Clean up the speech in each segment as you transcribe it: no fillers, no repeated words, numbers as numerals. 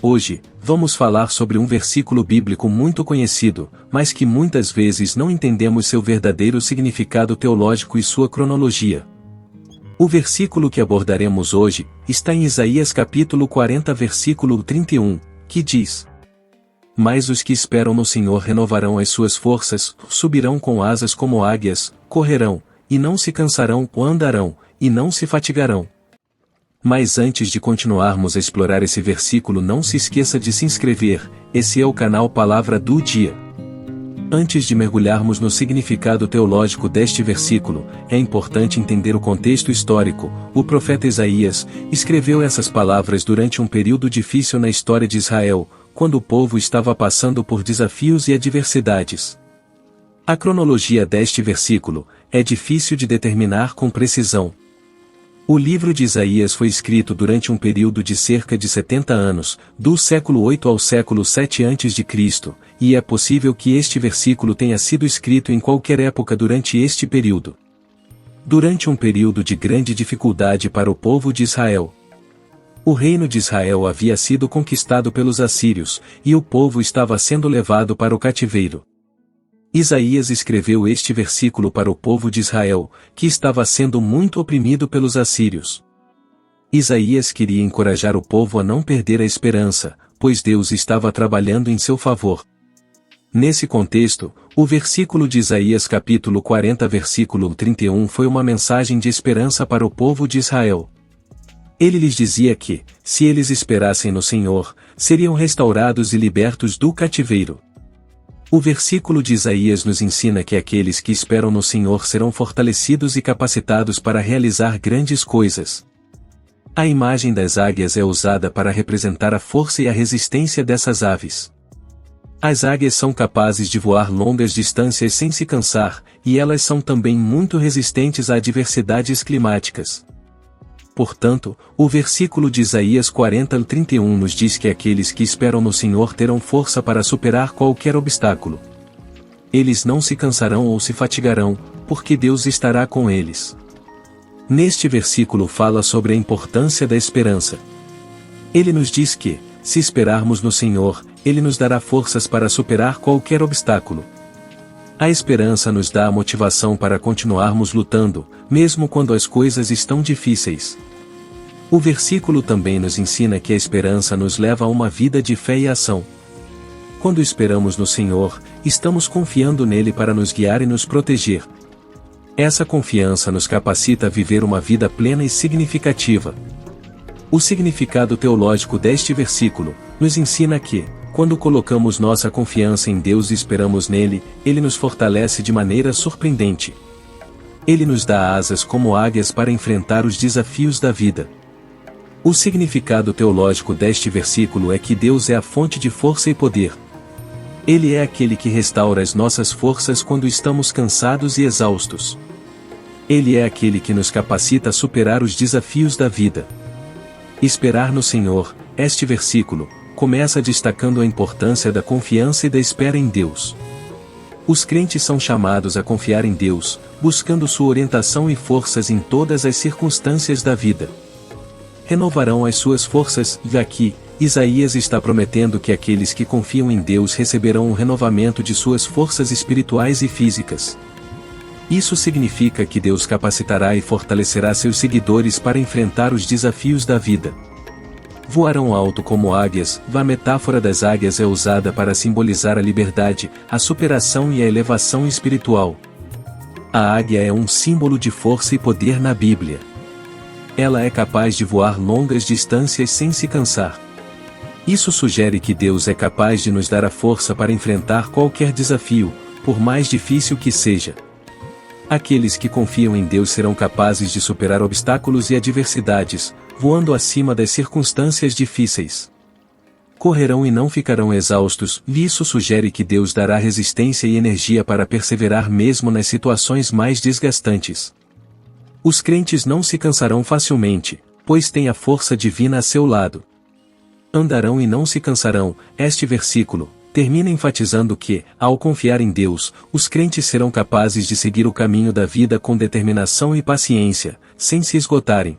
Hoje, vamos falar sobre um versículo bíblico muito conhecido, mas que muitas vezes não entendemos seu verdadeiro significado teológico e sua cronologia. O versículo que abordaremos hoje está em Isaías capítulo 40 versículo 31, que diz: Mas os que esperam no Senhor renovarão as suas forças, subirão com asas como águias, correrão, e não se cansarão, ou andarão, e não se fatigarão. Mas antes de continuarmos a explorar esse versículo, não se esqueça de se inscrever, esse é o canal Palavra do Dia. Antes de mergulharmos no significado teológico deste versículo, é importante entender o contexto histórico. O profeta Isaías escreveu essas palavras durante um período difícil na história de Israel, quando o povo estava passando por desafios e adversidades. A cronologia deste versículo é difícil de determinar com precisão. O livro de Isaías foi escrito durante um período de cerca de 70 anos, do século 8 ao século 7 a.C., e é possível que este versículo tenha sido escrito em qualquer época durante este período. Durante um período de grande dificuldade para o povo de Israel. O reino de Israel havia sido conquistado pelos assírios, e o povo estava sendo levado para o cativeiro. Isaías escreveu este versículo para o povo de Israel, que estava sendo muito oprimido pelos assírios. Isaías queria encorajar o povo a não perder a esperança, pois Deus estava trabalhando em seu favor. Nesse contexto, o versículo de Isaías capítulo 40 versículo 31 foi uma mensagem de esperança para o povo de Israel. Ele lhes dizia que, se eles esperassem no Senhor, seriam restaurados e libertos do cativeiro. O versículo de Isaías nos ensina que aqueles que esperam no Senhor serão fortalecidos e capacitados para realizar grandes coisas. A imagem das águias é usada para representar a força e a resistência dessas aves. As águias são capazes de voar longas distâncias sem se cansar, e elas são também muito resistentes a adversidades climáticas. Portanto, o versículo de Isaías 40:31 nos diz que aqueles que esperam no Senhor terão força para superar qualquer obstáculo. Eles não se cansarão ou se fatigarão, porque Deus estará com eles. Neste versículo fala sobre a importância da esperança. Ele nos diz que, se esperarmos no Senhor, Ele nos dará forças para superar qualquer obstáculo. A esperança nos dá a motivação para continuarmos lutando, mesmo quando as coisas estão difíceis. O versículo também nos ensina que a esperança nos leva a uma vida de fé e ação. Quando esperamos no Senhor, estamos confiando nele para nos guiar e nos proteger. Essa confiança nos capacita a viver uma vida plena e significativa. O significado teológico deste versículo nos ensina que, quando colocamos nossa confiança em Deus e esperamos nele, Ele nos fortalece de maneira surpreendente. Ele nos dá asas como águias para enfrentar os desafios da vida. O significado teológico deste versículo é que Deus é a fonte de força e poder. Ele é aquele que restaura as nossas forças quando estamos cansados e exaustos. Ele é aquele que nos capacita a superar os desafios da vida. Esperar no Senhor, este versículo, começa destacando a importância da confiança e da espera em Deus. Os crentes são chamados a confiar em Deus, buscando sua orientação e forças em todas as circunstâncias da vida. Renovarão as suas forças, e aqui, Isaías está prometendo que aqueles que confiam em Deus receberão um renovamento de suas forças espirituais e físicas. Isso significa que Deus capacitará e fortalecerá seus seguidores para enfrentar os desafios da vida. Voarão alto como águias. A metáfora das águias é usada para simbolizar a liberdade, a superação e a elevação espiritual. A águia é um símbolo de força e poder na Bíblia. Ela é capaz de voar longas distâncias sem se cansar. Isso sugere que Deus é capaz de nos dar a força para enfrentar qualquer desafio, por mais difícil que seja. Aqueles que confiam em Deus serão capazes de superar obstáculos e adversidades, voando acima das circunstâncias difíceis. Correrão e não ficarão exaustos, e isso sugere que Deus dará resistência e energia para perseverar mesmo nas situações mais desgastantes. Os crentes não se cansarão facilmente, pois têm a força divina a seu lado. Andarão e não se cansarão. Este versículo termina enfatizando que, ao confiar em Deus, os crentes serão capazes de seguir o caminho da vida com determinação e paciência, sem se esgotarem.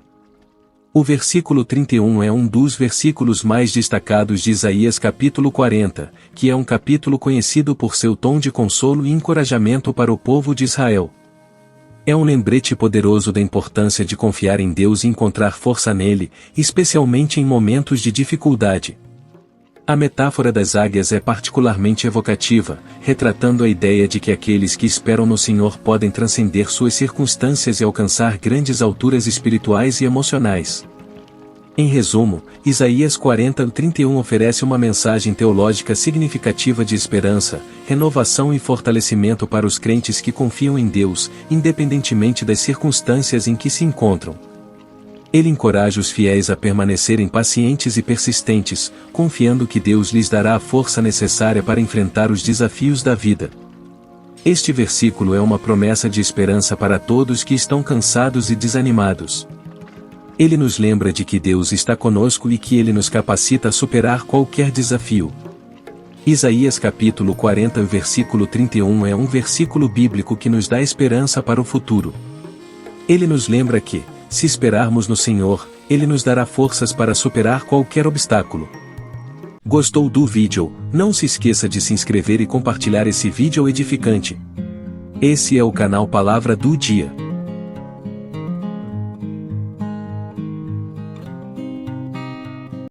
O versículo 31 é um dos versículos mais destacados de Isaías capítulo 40, que é um capítulo conhecido por seu tom de consolo e encorajamento para o povo de Israel. É um lembrete poderoso da importância de confiar em Deus e encontrar força nele, especialmente em momentos de dificuldade. A metáfora das águias é particularmente evocativa, retratando a ideia de que aqueles que esperam no Senhor podem transcender suas circunstâncias e alcançar grandes alturas espirituais e emocionais. Em resumo, Isaías 40:31 oferece uma mensagem teológica significativa de esperança, renovação e fortalecimento para os crentes que confiam em Deus, independentemente das circunstâncias em que se encontram. Ele encoraja os fiéis a permanecerem pacientes e persistentes, confiando que Deus lhes dará a força necessária para enfrentar os desafios da vida. Este versículo é uma promessa de esperança para todos que estão cansados e desanimados. Ele nos lembra de que Deus está conosco e que Ele nos capacita a superar qualquer desafio. Isaías capítulo 40 versículo 31 é um versículo bíblico que nos dá esperança para o futuro. Ele nos lembra que, se esperarmos no Senhor, Ele nos dará forças para superar qualquer obstáculo. Gostou do vídeo? Não se esqueça de se inscrever e compartilhar esse vídeo edificante. Esse é o canal Palavra do Dia.